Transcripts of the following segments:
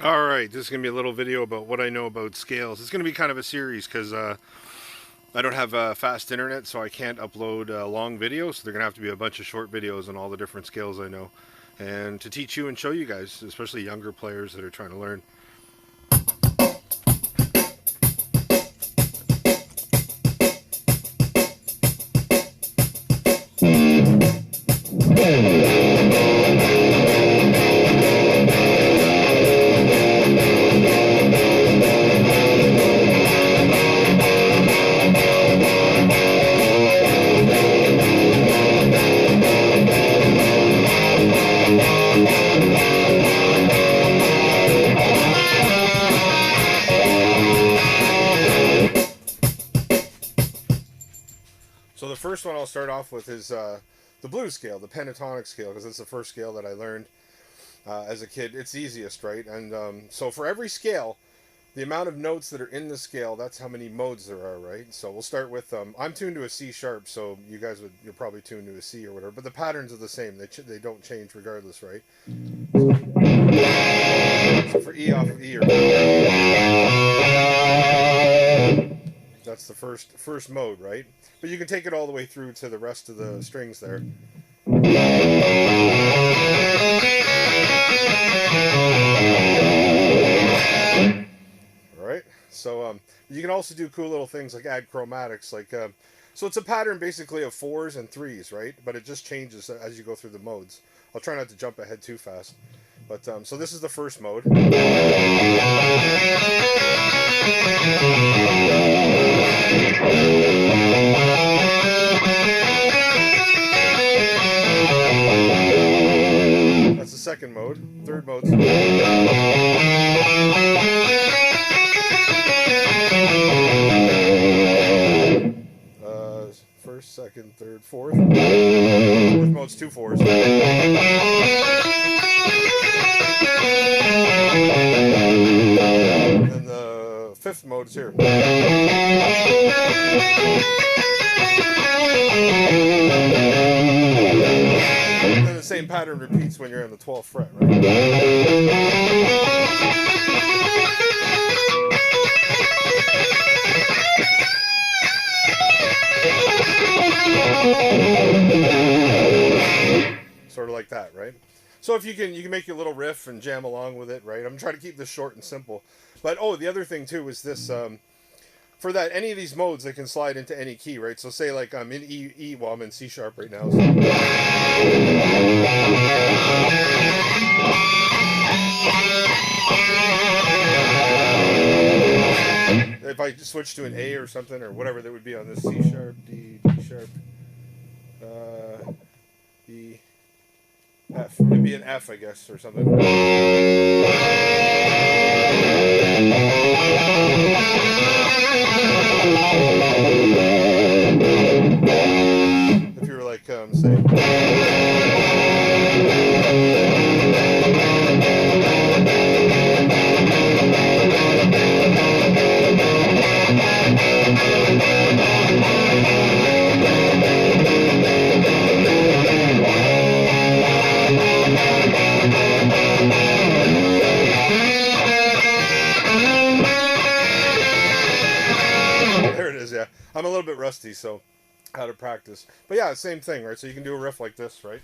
Alright, this is going to be a little video about what I know about scales. It's going to be kind of a series because I don't have fast internet, so I can't upload long videos. So they're going to have to be a bunch of short videos on all the different scales I know. And to teach you and show you guys, especially younger players that are trying to learn. So the first one I'll start off with is the blues scale, the pentatonic scale, because it's the first scale that I learned as a kid. It's the easiest, right? And so for every scale, the amount of notes that are in the scale, that's how many modes there are, right? So we'll start with, I'm tuned to a C sharp, so you're probably tuned to a C or whatever, but the patterns are the same. They don't change regardless, right? So for E off of E, that's the first mode, right? But you can take it all the way through to the rest of the strings there. Alright, so you can also do cool little things like add chromatics, like so it's a pattern basically of 4s and 3s, right? But it just changes as you go through the modes. I'll try not to jump ahead too fast. But so this is the first mode. That's the second mode. Third mode. First, second, third, fourth. Fourth mode's 2 4s. And the fifth mode is here. And then the same pattern repeats when you're on the 12th fret, right? Sort of like that, right? So if you can make your little riff and jam along with it, right? I'm trying to keep this short and simple. But the other thing too is this, for that, any of these modes, they can slide into any key, right? So say like I'm in E, well, I'm in C sharp right now. So. If I switch to an A or something, or whatever that would be on this, C sharp, D, D sharp, E, F. It'd be an F, I guess, or something. If you were like, say... There it is, yeah. I'm a little bit rusty, so how to practice. But yeah, same thing, right? So you can do a riff like this, right?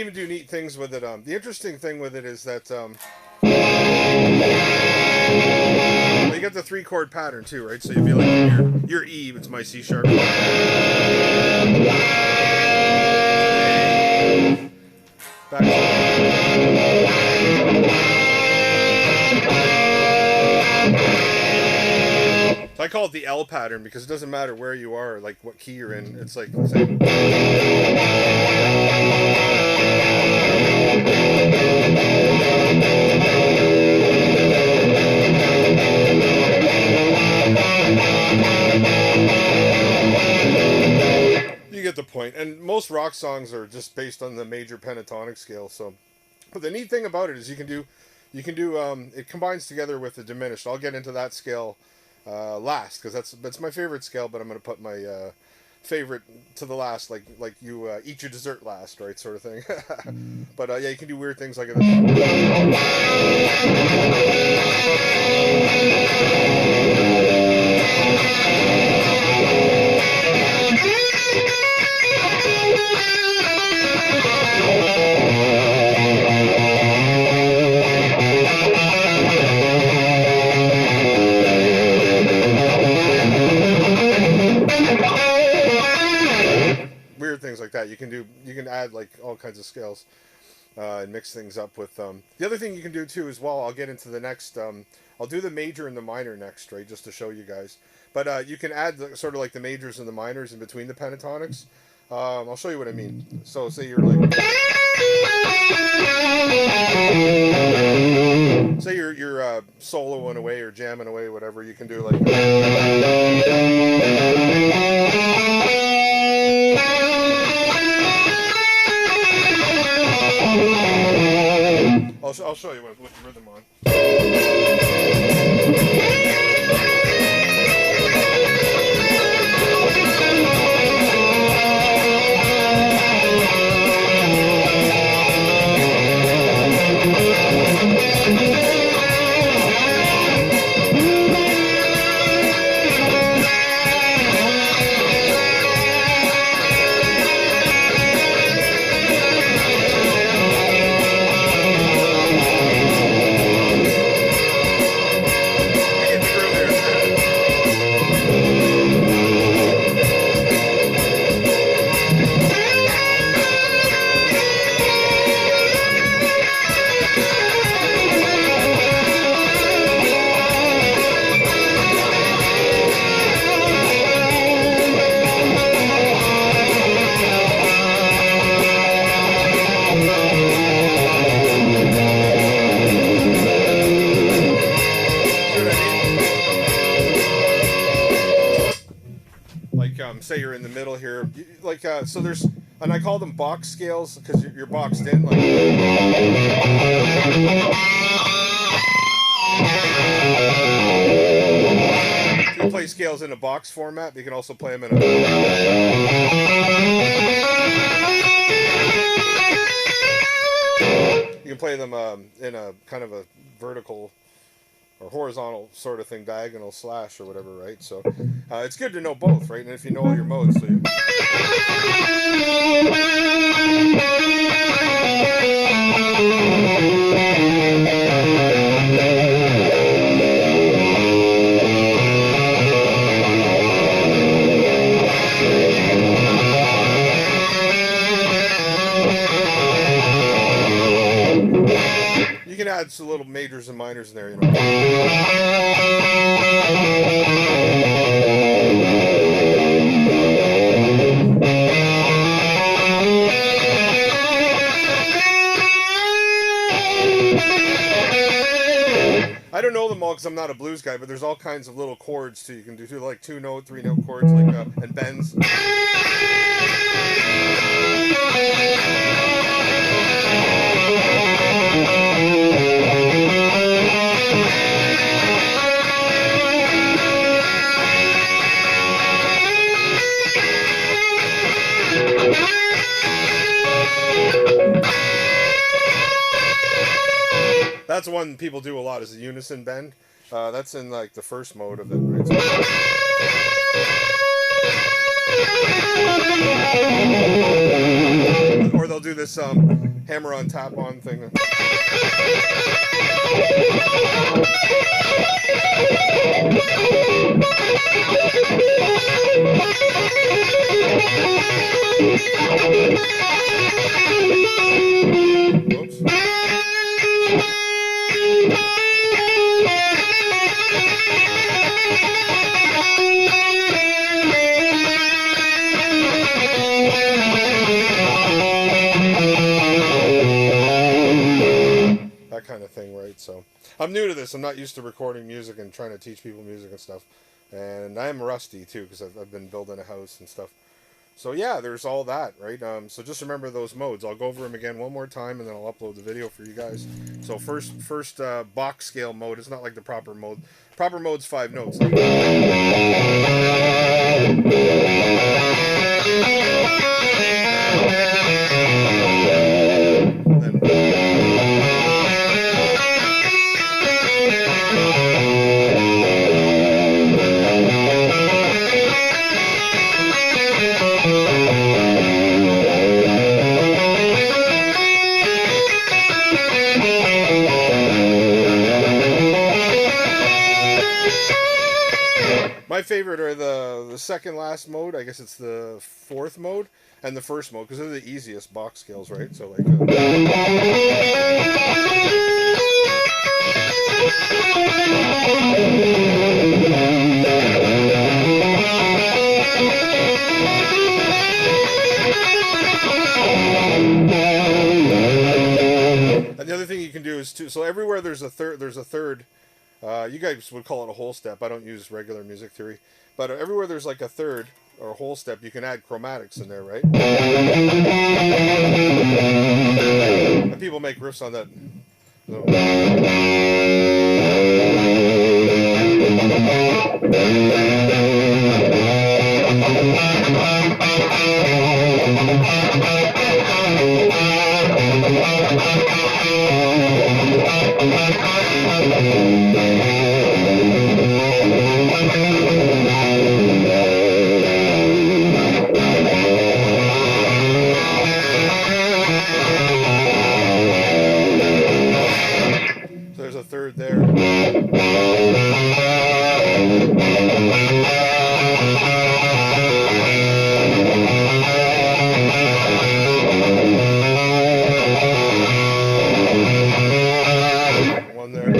even do neat things with it. The interesting thing with it is that well, you got the 3-chord pattern too, right? So you'd be like your E, it's my C sharp. Back so I call it the L pattern because it doesn't matter where you are, like what key you're in. It's like the same. You get the point. And most rock songs are just based on the major pentatonic scale. So, but the neat thing about it is you can do it combines together with the diminished. I'll get into that scale last because that's my favorite scale. But I'm going to put my favorite to the last, like you eat your dessert last, right, sort of thing. But yeah, you can do weird things like this. Weird things like that. You can add like all kinds of scales and mix things up with the other thing you can do too as well. I'll get into the next I'll do the major and the minor next, right, just to show you guys. But you can add sort of like the majors and the minors in between the pentatonics. I'll show you what I mean. So say you're like say you're soloing away or jamming away, whatever, you can do like I'll show you with the rhythm on. Say you're in the middle here, like so there's, and I call them box scales because you're boxed in. Like you play scales in a box format, but you can also play them in a. You can play them in a kind of a vertical or horizontal sort of thing, diagonal slash or whatever, right? So it's good to know both, right? And if you know all your modes, so you... You can add some little majors and minors in there, you know. I don't know them all because I'm not a blues guy, but there's all kinds of little chords too. You can do like 2-note, 3-note chords, like and bends. That's one people do a lot, is a unison bend. That's in like the first mode of it, right? Or they'll do this hammer on, tap on thing. Whoops. That kind of thing, right? So I'm new to this. I'm not used to recording music and trying to teach people music and stuff. And I am rusty too, because I've been building a house and stuff. So yeah, there's all that, right? So just remember those modes. I'll go over them again one more time, and then I'll upload the video for you guys. So first box scale mode. It's not like the proper mode. Proper mode's 5 notes. My favorite are the second last mode. I guess it's the 4th mode and the 1st mode, because they're the easiest box scales, right? So like. And the other thing you can do is so everywhere there's a third. You guys would call it a whole step. I don't use regular music theory, but everywhere there's like a third or a whole step, you can add chromatics in there, right? And people make riffs on that. So. So there's a third there. One there.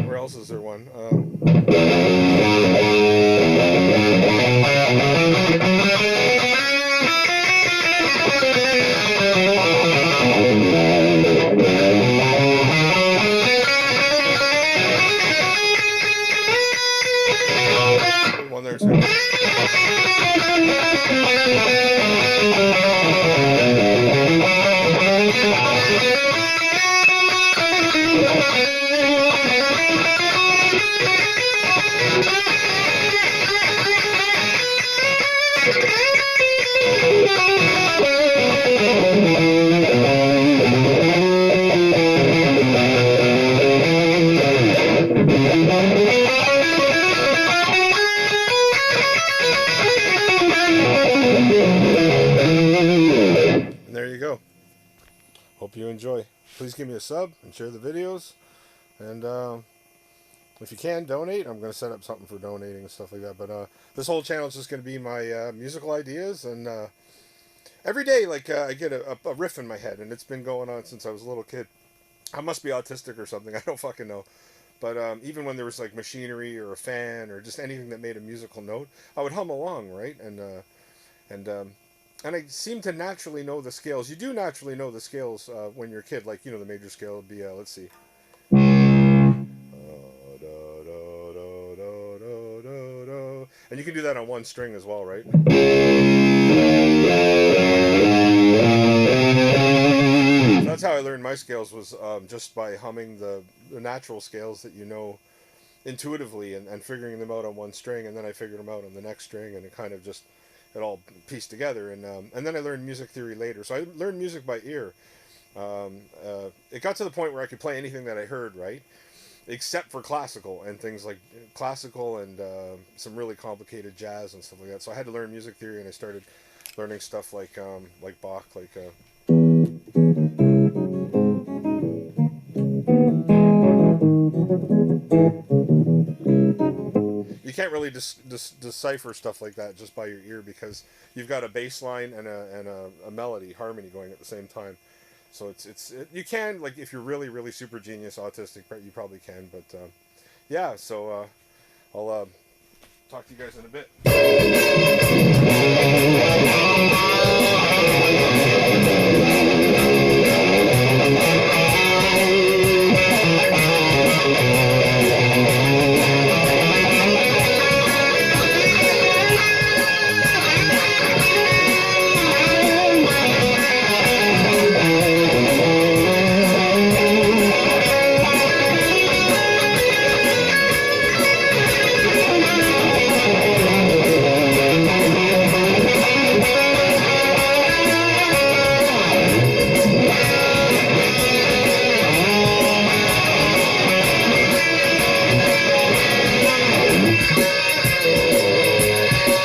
Where else is there one? One there too. And there you go. Hope you enjoy. Please give me a sub and share the videos. And if you can, donate. I'm going to set up something for donating and stuff like that. But this whole channel is just going to be my musical ideas. And every day, like, I get a riff in my head. And it's been going on since I was a little kid. I must be autistic or something. I don't fucking know. But even when there was like machinery or a fan or just anything that made a musical note, I would hum along, right? And I seem to naturally know the scales. You do naturally know the scales when you're a kid. Like, you know, the major scale would be, let's see. And you can do that on one string as well, right? So that's how I learned my scales, was just by humming the natural scales that you know intuitively and figuring them out on one string, and then I figured them out on the next string, and it kind of just, it all pieced together. And then I learned music theory later. So I learned music by ear. It got to the point where I could play anything that I heard, right? except for classical and things like classical and some really complicated jazz and stuff like that. So I had to learn music theory, and I started learning stuff like Bach, like. You can't really decipher stuff like that just by your ear, because you've got a bass line and a melody harmony going at the same time. So you can, like, if you're really super genius autistic, you probably can. But yeah, so I'll talk to you guys in a bit.